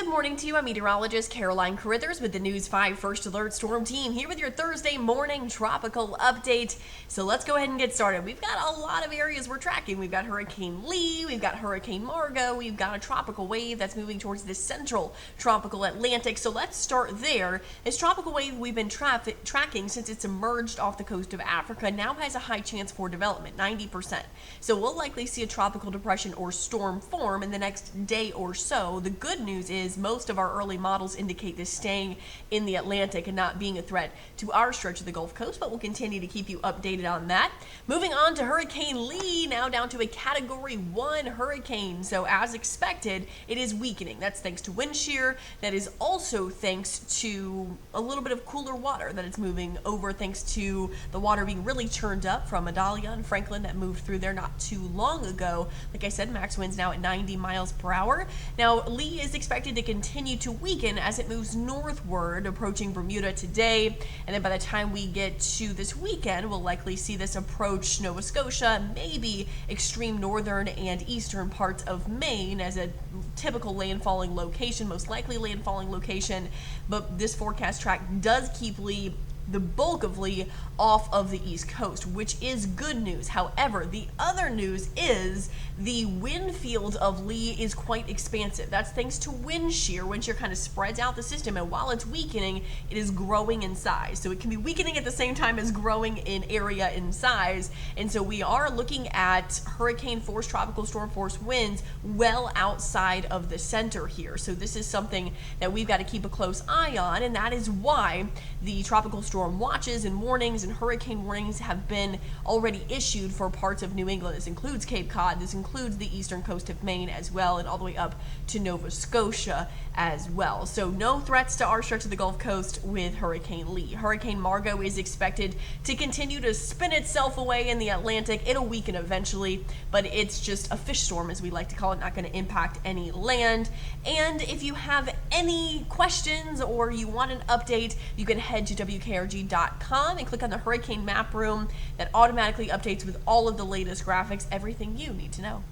Good morning to you. I'm meteorologist Caroline Carithers with the News 5 First Alert Storm Team here with your Thursday morning tropical update. So let's go ahead and get started. We've got a lot of areas we're tracking. We've got Hurricane Lee, we've got Hurricane Margot, we've got a tropical wave that's moving towards the central tropical Atlantic. So let's start there. This tropical wave we've been tracking since it's emerged off the coast of Africa now has a high chance for development, 90%. So we'll likely see a tropical depression or storm form in the next day or so. The good news is most of our early models indicate this staying in the Atlantic and not being a threat to our stretch of the Gulf Coast, but we'll continue to keep you updated on that. Moving on to Hurricane Lee, now down to a Category 1 hurricane. So as expected, it is weakening. That's thanks to wind shear. That is also thanks to a little bit of cooler water that it's moving over, thanks to the water being really churned up from Adalia and Franklin that moved through there not too long ago. Like I said, max winds now at 90 miles per hour. Now, Lee is expected to continue to weaken as it moves northward, approaching Bermuda today. And then by the time we get to this weekend, we'll likely see this approach Nova Scotia, maybe extreme northern and eastern parts of Maine as a typical landfalling location, most likely landfalling location. But this forecast track does keep Lee, the bulk of Lee, off of the East Coast, which is good news. However, the other news is the wind field of Lee is quite expansive. That's thanks to wind shear. Wind shear kind of spreads out the system, and while it's weakening, it is growing in size. So it can be weakening at the same time as growing in area and size. And so we are looking at hurricane force, tropical storm force winds well outside of the center here. So this is something that we've got to keep a close eye on, and that is why the tropical storm watches and warnings and hurricane warnings have been already issued for parts of New England. This includes Cape Cod, this includes the eastern coast of Maine as well, and all the way up to Nova Scotia as well. So no threats to our stretch of the Gulf Coast with Hurricane Lee. Hurricane Margot is expected to continue to spin itself away in the Atlantic. It'll weaken eventually, but it's just a fish storm, as we like to call it, not going to impact any land. And if you have any questions or you want an update, you can head to WKRG.com and click on the Hurricane Map Room that automatically updates with all of the latest graphics, everything you need to know.